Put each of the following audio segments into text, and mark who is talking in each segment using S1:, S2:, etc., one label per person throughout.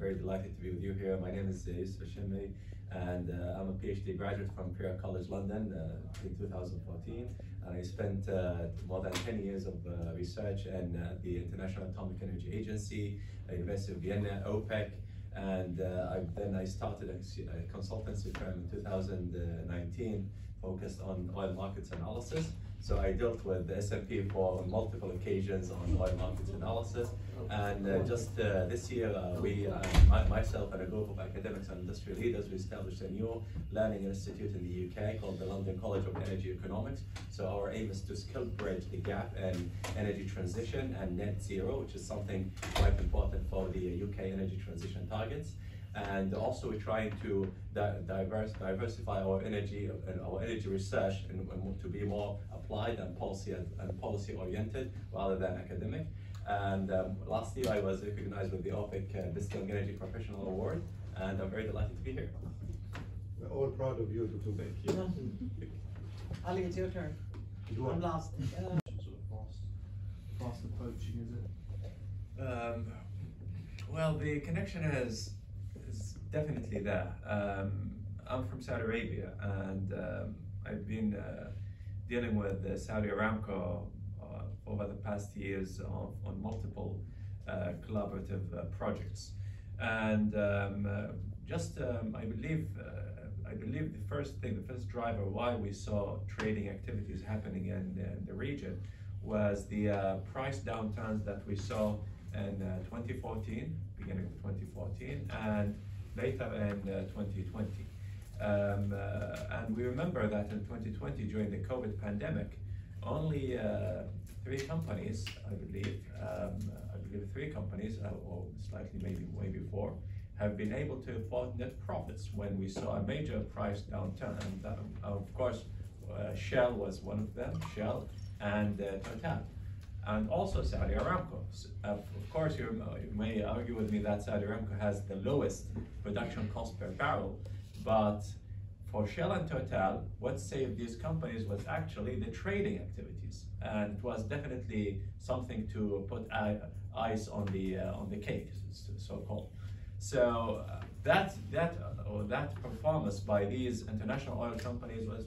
S1: very delighted to be with you here. My name is YAlshammari, and I'm a PhD graduate from Imperial College London in 2014. And I spent more than 10 years of research in the International Atomic Energy Agency, University of Vienna, OPEC, and then I started a consultancy firm in 2019 focused on oil markets analysis. So I dealt with the S&P for multiple occasions on oil markets analysis, and just this year myself and a group of academics and industry leaders, we established a new learning institute in the UK called the London College of Energy Economics. So our aim is to skill bridge the gap in energy transition and net zero, which is something quite important for the UK energy transition targets. And also we're trying to diversify our energy research and to be more applied and policy oriented rather than academic. And last year I was recognized with the OPEC Distilling Energy Professional Award, and I'm very delighted to be here.
S2: We're all proud of you, Dr. Beck.
S3: Yeah. Ali, it's your turn. I'm last.
S4: Sort of fast approaching, is it?
S1: Well, the connection is definitely there. I'm from Saudi Arabia, and I've been dealing with Saudi Aramco over the past years on multiple collaborative projects. And I believe the first driver why we saw trading activities happening in the region was the price downturns that we saw in 2014, beginning of 2014, and later in 2020. And we remember that in 2020, during the COVID pandemic, only 3 companies, I believe 3 companies, or slightly maybe way 4, have been able to report net profits when we saw a major price downturn. And of course, Shell was one of them, Shell and Total. And also Saudi Aramco. Of course, you may argue with me that Saudi Aramco has the lowest production cost per barrel, but for Shell and Total, what saved these companies was actually the trading activities, and it was definitely something to put ice on the cake, so-called. So that performance by these international oil companies was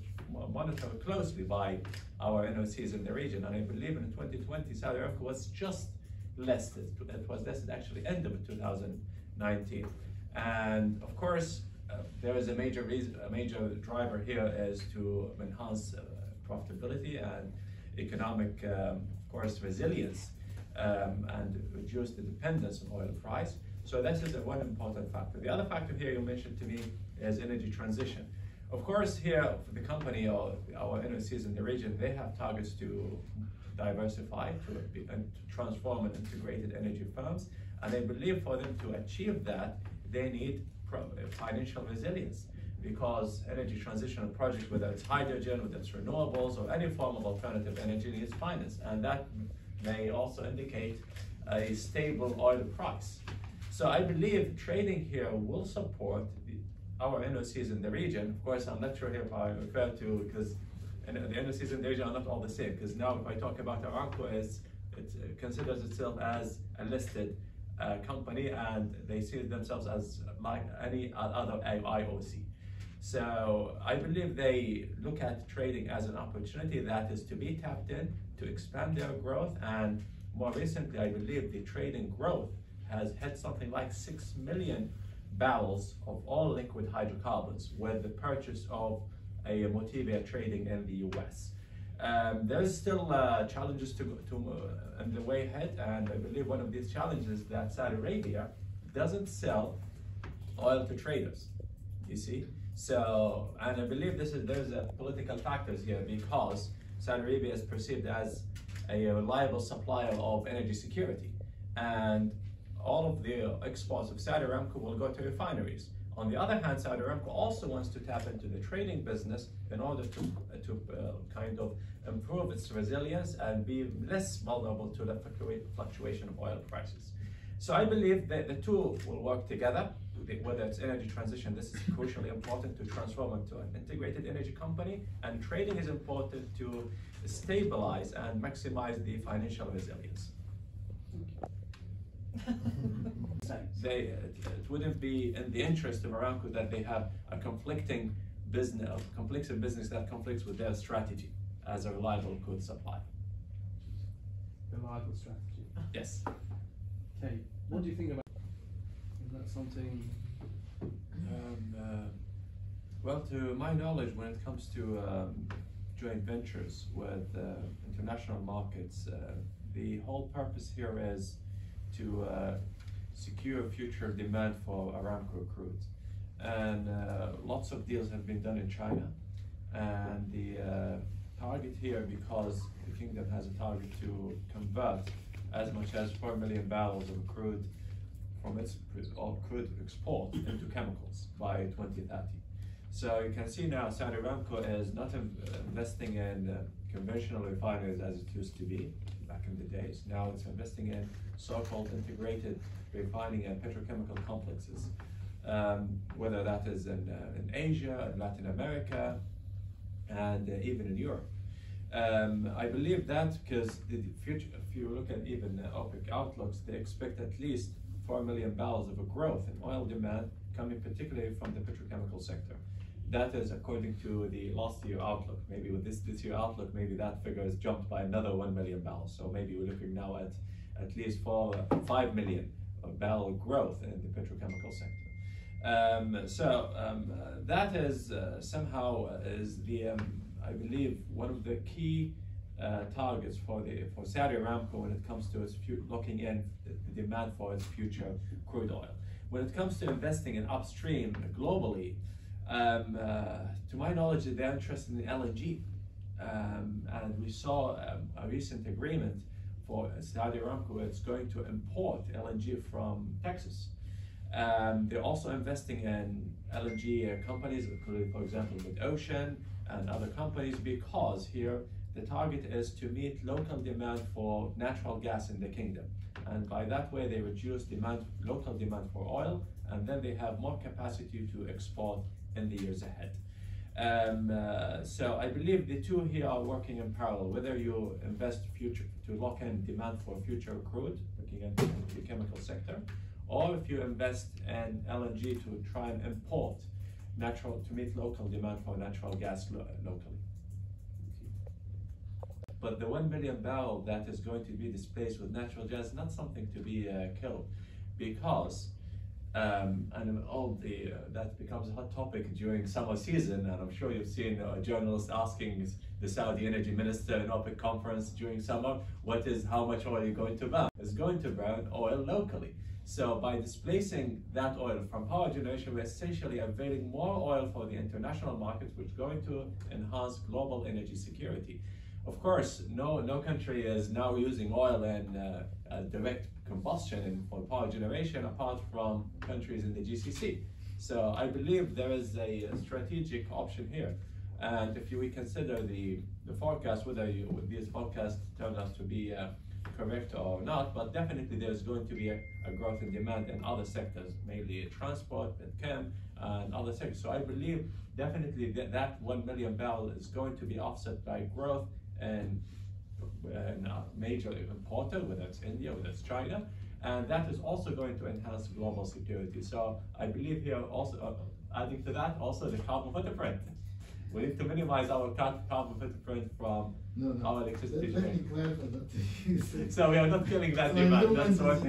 S1: monitored closely by our NOCs in the region, and I believe in 2020 Saudi Aramco was just listed. It was listed actually end of 2019, and of course there is a major driver here is to enhance profitability and economic, of course, resilience, and reduce the dependence on oil price. So this is one important factor. The other factor here you mentioned to me is energy transition. Of course, here the company or our NOCs in the region, they have targets to diversify and to transform and integrated energy firms, and I believe for them to achieve that, they need financial resilience, because energy transition projects, whether it's hydrogen, whether it's renewables, or any form of alternative energy, needs finance, and that may also indicate a stable oil price. So I believe trading here will support our NOCs in the region. Of course, I'm not sure here if I refer to, because the NOCs in the region are not all the same, because now if I talk about Aramco, it considers itself as a listed company, and they see themselves as like any other IOC. So I believe they look at trading as an opportunity that is to be tapped in to expand their growth, and more recently I believe the trading growth has hit something like 6 million barrels of all liquid hydrocarbons with the purchase of a Motivia trading in the US. There's still challenges in the way ahead, and I believe one of these challenges is that Saudi Arabia doesn't sell oil to traders, you see. So, and I believe there's political factors here, because Saudi Arabia is perceived as a reliable supplier of energy security, and all of the exports of Saudi Aramco will go to refineries. On the other hand, Saudi Aramco also wants to tap into the trading business in order to kind of improve its resilience and be less vulnerable to the fluctuation of oil prices. So I believe that the two will work together. Whether it's energy transition, this is crucially important to transform into an integrated energy company, and trading is important to stabilize and maximize the financial resilience. it wouldn't be in the interest of Aramco that they have a conflicting business that conflicts with their strategy as a reliable crude supply.
S4: Reliable strategy.
S1: Yes.
S4: Okay, what do you think about? Is that something?
S1: Well, to my knowledge, when it comes to joint ventures with international markets, the whole purpose here is to secure future demand for Aramco crude. And lots of deals have been done in China, and the target here, because the kingdom has a target to convert as much as 4 million barrels of crude from its crude export into chemicals by 2030. So you can see now Saudi Aramco is not investing in conventional refineries as it used to be back in the days. Now it's investing in so-called integrated refining and petrochemical complexes, whether that is in Asia, in Latin America, and even in Europe. I believe that because the future, if you look at even OPEC outlooks, they expect at least 4 million barrels of a growth in oil demand coming particularly from the petrochemical sector. That is according to the last year outlook. Maybe with this year outlook, maybe that figure has jumped by another 1 million barrels. So maybe we're looking now at least 5 million barrel growth in the petrochemical sector. That is somehow is the I believe one of the key targets for Saudi Aramco when it comes to its looking in the demand for its future crude oil. When it comes to investing in upstream globally, to my knowledge, they're interested in LNG, and we saw a recent agreement for Saudi Aramco. It's going to import LNG from Texas. They're also investing in LNG companies, including, for example, with Ocean and other companies, because here the target is to meet local demand for natural gas in the kingdom. And by that way, they reduce local demand for oil, and then they have more capacity to export in the years ahead. So I believe the two here are working in parallel. Whether you invest to lock in demand for future crude, looking at the chemical sector, or if you invest in LNG to try and import to meet local demand for natural gas locally. But the 1 million barrel that is going to be displaced with natural gas is not something to be killed, because that becomes a hot topic during summer season, and I'm sure you've seen journalists asking the Saudi energy minister in OPEC conference during summer, how much oil are you going to burn? It's going to burn oil locally. So by displacing that oil from power generation, we're essentially availing more oil for the international markets, which is going to enhance global energy security. Of course, no country is now using oil in direct combustion for power generation apart from countries in the GCC. So I believe there is a strategic option here. And if we consider the forecast, whether these forecasts turn out to be correct or not, but definitely there's going to be a growth in demand in other sectors, mainly transport, chem, and other sectors. So I believe definitely that 1 million barrel is going to be offset by growth and major importer, whether it's India, whether it's China, and that is also going to enhance global security. So I believe here also, adding to that, also the carbon footprint. We need to minimize our carbon footprint from our electricity generation.
S2: Let me clarify that.
S1: So we are not killing that demand. That's what